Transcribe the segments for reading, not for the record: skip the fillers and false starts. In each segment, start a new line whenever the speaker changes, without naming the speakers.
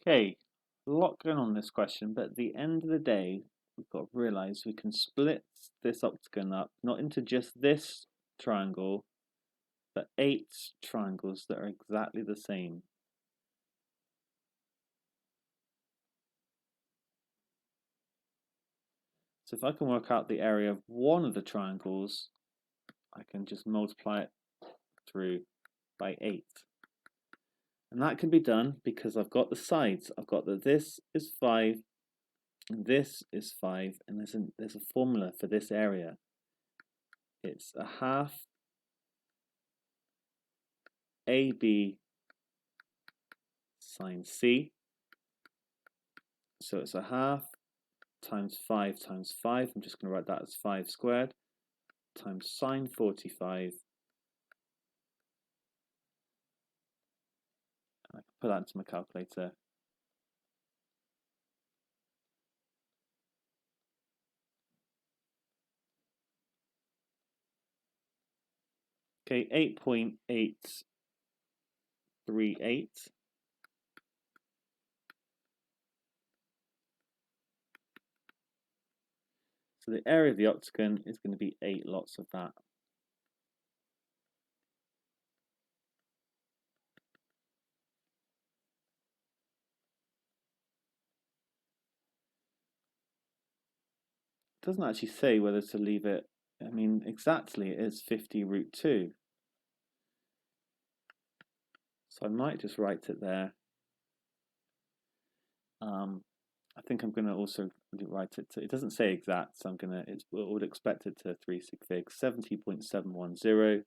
Okay, a lot going on in this question, but at the end of the day, we've got to realize we can split this octagon up, not into just this triangle, but 8 triangles that are exactly the same. So if I can work out the area of one of the triangles, I can just multiply it through by 8. And that can be done because I've got the sides. I've got that this is 5, and this is 5, and there's a formula for this area. It's a half AB sine C. So it's a half times 5 times 5. I'm just going to write that as 5 squared times sine 45. I can put that into my calculator. Okay, 8.838. So the area of the octagon is going to be 8 lots of that. It doesn't actually say whether to leave it, I mean, exactly it is 50 root 2. So I might just write it there. I think I'm going to also write it to, it doesn't say exact, so I'm going to, it would expect it to 3 sig figs, 70.710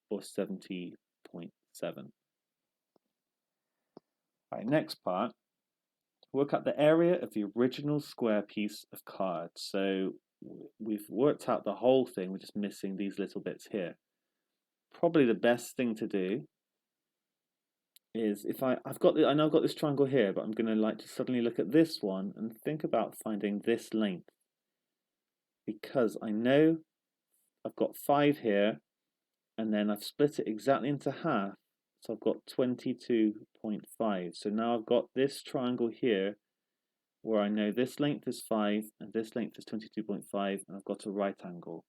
or 70.7. Right, next part, work out the area of the original square piece of card. So we've worked out the whole thing, we're just missing these little bits here. Probably the best thing to do is if I know I've got this triangle here, but I'm going to like to suddenly look at this one and think about finding this length, because I know I've got 5 here and then I've split it exactly into half, so I've got 22.5. So now I've got this triangle here where I know this length is 5 and this length is 22.5, and I've got a right angle,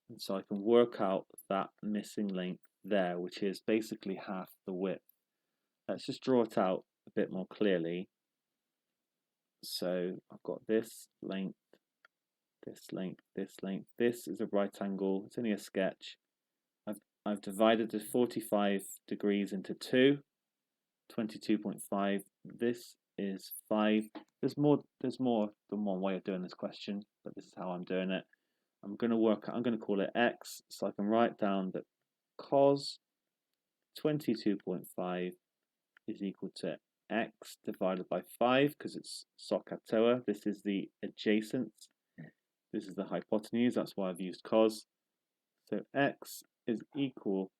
and so I can work out that missing length there, which is basically half the width. Let's just draw it out a bit more clearly. So I've got this length, this length, this length. This is a right angle. It's only a sketch. I've divided the 45 degrees into 2, 22.5. This is 5. There's more than one way of doing this question, but this is how I'm doing it. I'm going to call it x, so I can write down that cos 22.5 is equal to x divided by 5, because it's SOHCAHTOA. This is the adjacent. This is the hypotenuse. That's why I've used cos. So x is equal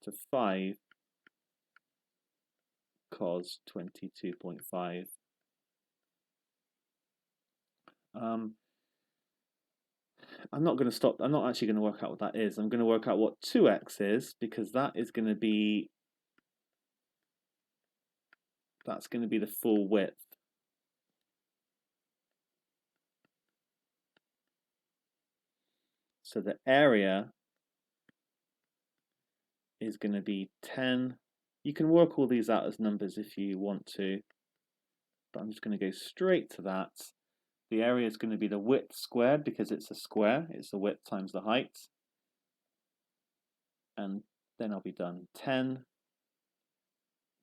to 5 cos 22.5. I'm not going to stop. I'm not actually going to work out what that is. I'm going to work out what 2x is, because that is going to be, that's going to be the full width. So the area is going to be 10. You can work all these out as numbers if you want to, but I'm just going to go straight to that. The area is going to be the width squared, because it's a square. It's the width times the height. And then I'll be done. 10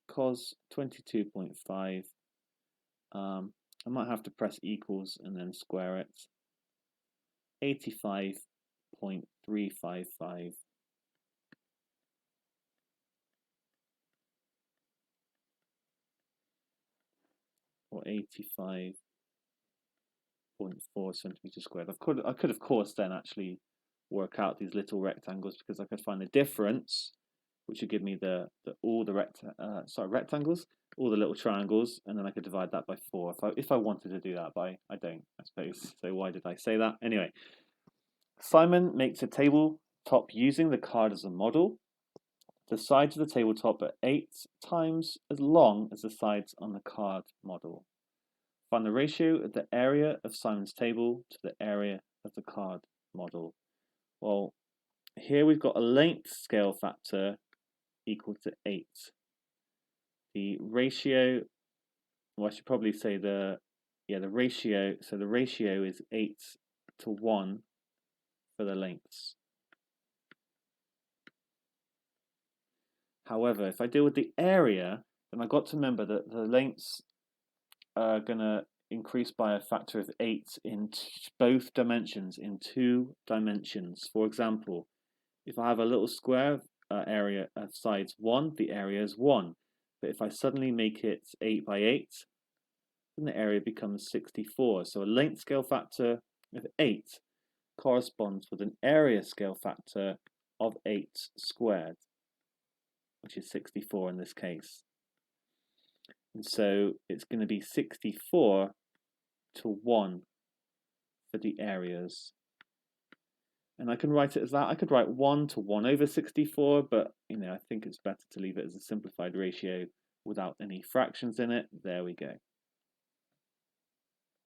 cos 22.5. I might have to press equals and then square it. 85.355. Or 85.4 centimeters squared. I could of course then actually work out these little rectangles, because I could find the difference, which would give me all the rectangles, all the little triangles, and then I could divide that by 4 if I wanted to do that, but I don't, I suppose. So why did I say that? Anyway, Simon makes a tabletop using the card as a model. The sides of the tabletop are 8 times as long as the sides on the card model. Find the ratio of the area of Simon's table to the area of the card model. Well, here we've got a length scale factor equal to 8. The ratio, well, I should probably say the ratio, so the ratio is 8 to 1 for the lengths. However, if I deal with the area, then I've got to remember that the lengths are going to increase by a factor of 8 in both dimensions, in 2 dimensions. For example, if I have a little square area of sides 1, the area is 1. But if I suddenly make it 8 by 8, then the area becomes 64. So a length scale factor of 8 corresponds with an area scale factor of 8 squared, which is 64 in this case. And so it's going to be 64 to 1 for the areas. And I can write it as that. I could write 1 to 1 over 64, but I think it's better to leave it as a simplified ratio without any fractions in it. There we go.